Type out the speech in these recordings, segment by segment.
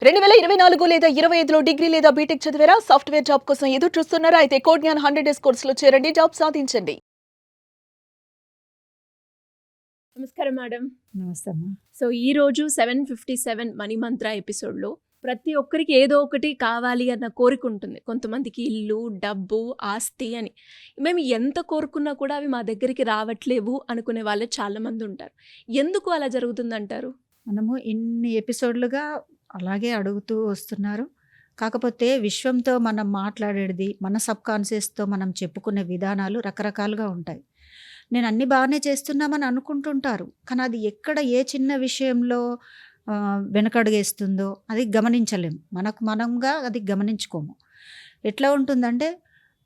2024 లేదా 25లో డిగ్రీ లేదా బీటెక్ చదివారా? సాఫ్ట్‌వేర్ జాబ్ కోసం ఎదురు చూస్తున్నారా? అయితే కోడ్‌జ్ఞాన్ 100 డేస్ కోర్సులో చేరండి. జాబ్ సాధించండి. నమస్కారం మేడం. నమస్తే అమ్మా. సో ఈరోజు 757 మనీ మంత్ర ఎపిసోడ్లో ప్రతి ఒక్కరికి ఏదో ఒకటి కావాలి అన్న కోరిక ఉంటుంది. కొంతమందికి ఇల్లు, డబ్బు, ఆస్తి అని. మేము ఎంత కోరుకున్నా కూడా అవి మా దగ్గరికి రావట్లేవు అనుకునే వాళ్ళే చాలామంది ఉంటారు. ఎందుకు అలా జరుగుతుందంటారు? మనము ఇన్ని ఎపిసోడ్లుగా అలాగే అడుగుతూ వస్తున్నారు. కాకపోతే విశ్వంతో మనం మాట్లాడేది, మన సబ్‌కాన్షియస్‌తో మనం చెప్పుకునే విధానాలు రకరకాలుగా ఉంటాయి. నేను అన్నీ బాగానే చేస్తున్నామని అనుకుంటుంటారు. కానీ అది ఎక్కడ ఏ చిన్న విషయంలో వెనకడుగేస్తుందో అది గమనించలేం. మనకు మనంగా అది గమనించుకోము. ఎట్లా ఉంటుందంటే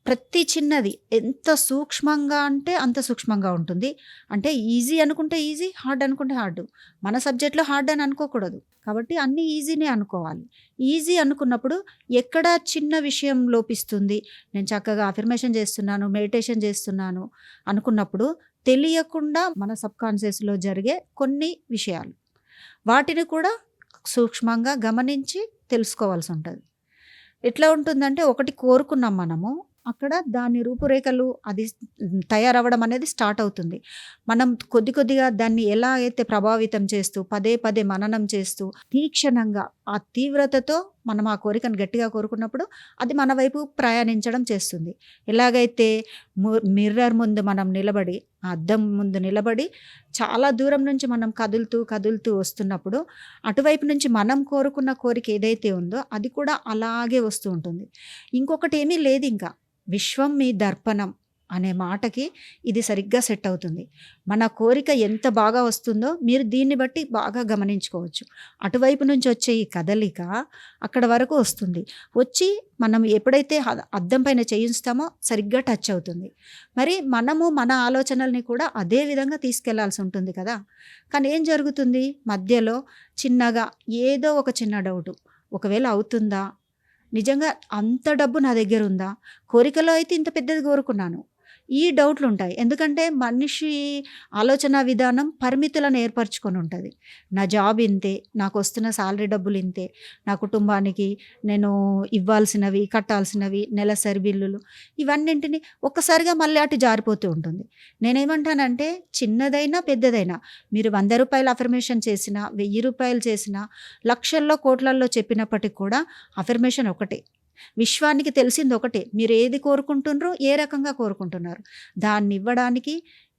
ప్రతి చిన్నది ఎంత సూక్ష్మంగా అంటే అంత సూక్ష్మంగా ఉంటుంది. అంటే ఈజీ అనుకుంటే ఈజీ, హార్డ్ అనుకుంటే హార్డ్. మన సబ్జెక్ట్‌లో హార్డ్ అని అనుకోకూడదు. కాబట్టి అన్నీ ఈజీనే అనుకోవాలి. ఈజీ అనుకున్నప్పుడు ఎక్కడ చిన్న విషయం లోపిస్తుంది, నేను చక్కగా అఫర్మేషన్ చేస్తున్నాను, మెడిటేషన్ చేస్తున్నాను అనుకున్నప్పుడు తెలియకుండా మన సబ్‌కాన్షియస్‌లో జరిగే కొన్ని విషయాలు. వాటిని కూడా సూక్ష్మంగా గమనించి తెలుసుకోవాల్సి ఉంటది. ఎట్లా ఉంటుందంటే ఒకటి కోరుకున్నాం మనము. అక్కడ దాని రూపురేఖలు అది తయారవ్వడం అనేది స్టార్ట్ అవుతుంది. మనం కొద్ది కొద్దిగా దాన్ని ఎలా అయితే ప్రభావితం చేస్తూ పదే పదే మననం చేస్తూ తీక్షణంగా ఆ తీవ్రతతో మనం ఆ కోరికను గట్టిగా కోరుకున్నప్పుడు అది మన వైపు ప్రయాణించడం చేస్తుంది. ఎలాగైతే మిర్రర్ ముందు మనం నిలబడి, ఆ అద్దం ముందు నిలబడి చాలా దూరం నుంచి మనం కదులుతూ కదులుతూ వస్తున్నప్పుడు అటువైపు నుంచి మనం కోరుకున్న కోరిక ఏదైతే ఉందో అది కూడా అలాగే వస్తూ ఉంటుంది. ఇంకొకటి ఏమీ లేదు ఇంకా. విశ్వం మీ దర్పణం అనే మాటకి ఇది సరిగ్గా సెట్ అవుతుంది. మన కోరిక ఎంత బాగా వస్తుందో మీరు దీన్ని బట్టి బాగా గమనించుకోవచ్చు. అటువైపు నుంచి వచ్చే ఈ కదలిక అక్కడ వరకు వస్తుంది. వచ్చి మనం ఎప్పుడైతే అద్దం పైన చేయిస్తామో సరిగ్గా టచ్ అవుతుంది. మరి మనము మన ఆలోచనల్ని కూడా అదే విధంగా తీసుకెళ్లాల్సి ఉంటుంది కదా. కానీ ఏం జరుగుతుంది మధ్యలో చిన్నగా ఏదో ఒక చిన్న డౌటు, ఒకవేళ అవుతుందా, నిజంగా అంత డబ్బు నా దగ్గర ఉందా, కోరికలో అయితే ఇంత పెద్దది కోరుకున్నాను, ఈ డౌట్లు ఉంటాయి. ఎందుకంటే మనిషి ఆలోచన విధానం పరిమితులను ఏర్పరచుకొని ఉంటుంది. నా జాబ్ ఇంతే, నాకు వస్తున్న శాలరీ డబ్బులు ఇంతే, నా కుటుంబానికి నేను ఇవ్వాల్సినవి, కట్టాల్సినవి, నెలసరి బిల్లులు, ఇవన్నింటినీ ఒక్కసారిగా మళ్ళీ అటు జారిపోతూ ఉంటుంది. నేనేమంటానంటే చిన్నదైనా పెద్దదైనా మీరు 100 రూపాయల అఫర్మేషన్ చేసినా, 1000 రూపాయలు చేసినా, లక్షల్లో కోట్లల్లో చెప్పినప్పటికి కూడా అఫర్మేషన్ ఒకటే. విశ్వానికి తెలిసింది ఒకటే. మీరు ఏది కోరుకుంటున్నారో, ఏ రకంగా కోరుకుంటున్నారు, దాన్ని ఇవ్వడానికి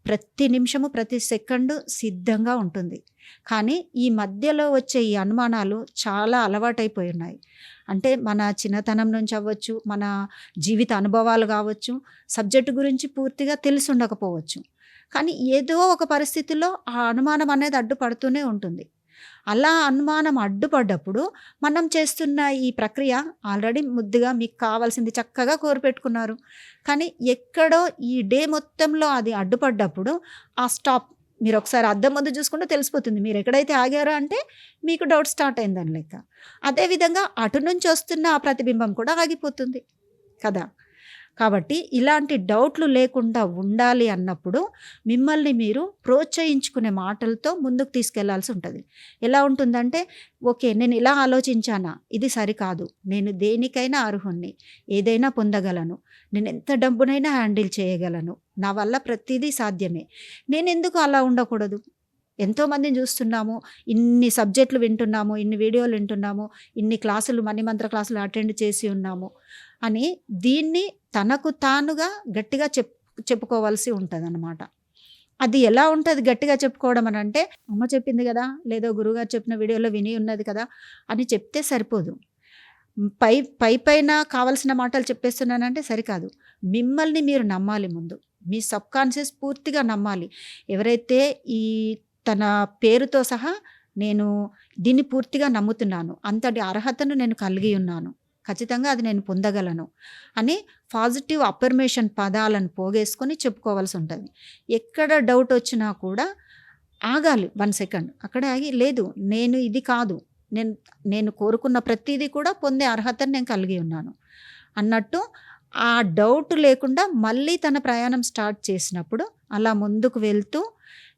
ప్రతి నిమిషము ప్రతి సెకండు సిద్ధంగా ఉంటుంది. కానీ ఈ మధ్యలో వచ్చే ఈ అనుమానాలు చాలా అలవాటైపోయి ఉన్నాయి. అంటే మన చిన్నతనం నుంచి అవ్వచ్చు, మన జీవిత అనుభవాలు కావచ్చు, సబ్జెక్టు గురించి పూర్తిగా తెలిసి ఉండకపోవచ్చు. కానీ ఏదో ఒక పరిస్థితిలో ఆ అనుమానం అనేది అడ్డుపడుతూనే ఉంటుంది. అలా అనుమానం అడ్డుపడ్డప్పుడు మనం చేస్తున్న ఈ ప్రక్రియ ఆల్రెడీ ముద్దుగా మీకు కావాల్సింది చక్కగా కోరిపెట్టుకున్నారు. కానీ ఎక్కడో ఈ డే మొత్తంలో అది అడ్డుపడ్డప్పుడు ఆ స్టాప్ మీరు ఒకసారి అద్దం ముందు చూసుకుంటే తెలిసిపోతుంది. మీరు ఎక్కడైతే ఆగారో అంటే మీకు డౌట్ స్టార్ట్ అయిందని లెక్క. అదేవిధంగా అటు నుంచి వస్తున్న ఆ ప్రతిబింబం కూడా ఆగిపోతుంది కదా. కాబట్టి ఇలాంటి డౌట్లు లేకుండా ఉండాలి అన్నప్పుడు మిమ్మల్ని మీరు ప్రోత్సహించుకునే మాటలతో ముందుకు తీసుకెళ్లాల్సి ఉంటుంది. ఎలా ఉంటుందంటే ఓకే, నేను ఇలా ఆలోచించానా, ఇది సరికాదు, నేను దేనికైనా అర్హుణ్ణి, ఏదైనా పొందగలను, నేను ఎంత డబ్బునైనా హ్యాండిల్ చేయగలను, నా వల్ల ప్రతిదీ సాధ్యమే, నేను ఎందుకు అలా ఉండకూడదు. ఎంతోమందిని చూస్తున్నాము, ఇన్ని సబ్జెక్టులు వింటున్నాము, ఇన్ని వీడియోలు వింటున్నాము, ఇన్ని క్లాసులు మణిమంత్ర క్లాసులు అటెండ్ చేసి ఉన్నాము అని దీన్ని తనకు తానుగా గట్టిగా చెప్పుకోవాల్సి ఉంటుందన్నమాట. అది ఎలా ఉంటుంది గట్టిగా చెప్పుకోవడం అని అంటే, అమ్మ చెప్పింది కదా, లేదో గురువుగారు చెప్పిన వీడియోలో విని ఉన్నది కదా అని చెప్తే సరిపోదు. పైన కావాల్సిన మాటలు చెప్పేస్తున్నానంటే సరికాదు. మిమ్మల్ని మీరు నమ్మాలి ముందు. మీ సబ్‌కాన్షియస్ పూర్తిగా నమ్మాలి. ఎవరైతే ఈ తన పేరుతో సహా నేను దీన్ని పూర్తిగా నమ్ముతున్నాను, అంతటి అర్హతను నేను కలిగి ఉన్నాను, ఖచ్చితంగా అది నేను పొందగలను అని పాజిటివ్ అఫర్మేషన్ పదాలను పోగేసుకొని చెప్పుకోవాల్సి ఉంటుంది. ఎక్కడ డౌట్ వచ్చినా కూడా ఆగాలి 1 సెకండ్. అక్కడే ఆగి లేదు, నేను ఇది కాదు, నేను కోరుకున్న ప్రతిదీ కూడా పొందే అర్హతను నేను కలిగి ఉన్నాను అన్నట్టు ఆ డౌట్ లేకుండా మళ్ళీ తన ప్రయాణం స్టార్ట్ చేసినప్పుడు అలా ముందుకు వెళ్తూ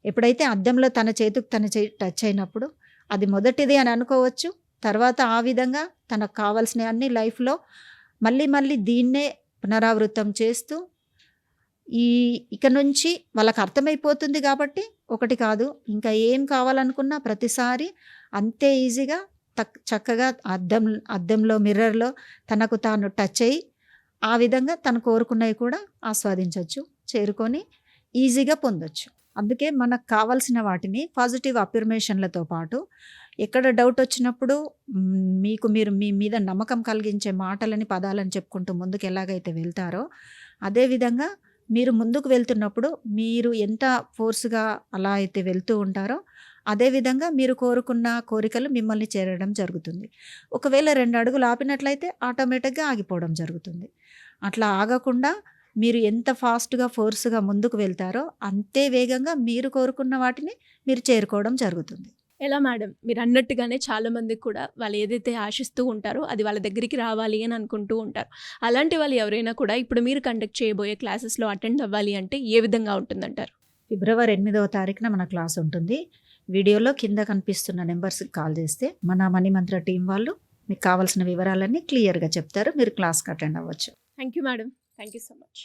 ఎప్పుడైతే అద్దంలో తన చేతికి టచ్ అయినప్పుడు అది మొదటిది అని అనుకోవచ్చు, తర్వాత ఆ విధంగా తనకు కావాల్సినవి అన్ని లైఫ్లో మళ్ళీ దీన్నే పునరావృతం చేస్తూ ఇక నుంచి వాళ్ళకి అర్థమైపోతుంది కాబట్టి ఒకటి కాదు, ఇంకా ఏం కావాలనుకున్నా ప్రతిసారి అంతే ఈజీగా చక్కగా అద్దంలో మిర్రర్లో తనకు తాను టచ్ అయ్యి ఆ విధంగా తను కోరుకున్నవి కూడా ఆస్వాదించవచ్చు, చేరుకొని ఈజీగా పొందొచ్చు. అందుకే మనకు కావాల్సిన వాటిని పాజిటివ్ అఫర్మేషన్లతో పాటు ఎక్కడ డౌట్ వచ్చినప్పుడు మీరు మీ మీద నమ్మకం కలిగించే మాటలని పదాలని చెప్పుకుంటూ ముందుకు ఎలాగైతే వెళ్తారో అదేవిధంగా మీరు ముందుకు వెళ్తున్నప్పుడు మీరు ఎంత ఫోర్స్గా అలా అయితే వెళ్తూ ఉంటారో అదేవిధంగా మీరు కోరుకున్న కోరికలు మిమ్మల్ని చేరడం జరుగుతుంది. ఒకవేళ 2 అడుగులు ఆపినట్లయితే ఆటోమేటిక్గా ఆగిపోవడం జరుగుతుంది. అట్లా ఆగకుండా మీరు ఎంత ఫాస్ట్గా ఫోర్స్గా ముందుకు వెళ్తారో అంతే వేగంగా మీరు కోరుకున్న వాటిని మీరు చేరుకోవడం జరుగుతుంది. ఎలా మేడం, మీరు అన్నట్టుగానే చాలామందికి కూడా వాళ్ళు ఏదైతే ఆశిస్తూ ఉంటారో అది వాళ్ళ దగ్గరికి రావాలి అని అనుకుంటూ ఉంటారు. అలాంటి వాళ్ళు ఎవరైనా కూడా ఇప్పుడు మీరు కండక్ట్ చేయబోయే క్లాసెస్లో అటెండ్ అవ్వాలి అంటే ఏ విధంగా ఉంటుందంటారు? ఫిబ్రవరి 8వ తారీఖున మన క్లాస్ ఉంటుంది. వీడియోలో కింద కనిపిస్తున్న నెంబర్స్కి కాల్ చేస్తే మన మనీ మంత్ర టీం వాళ్ళు మీకు కావాల్సిన వివరాలన్నీ క్లియర్గా చెప్తారు. మీరు క్లాస్కి అటెండ్ అవ్వచ్చు. Thank you madam, thank you so much.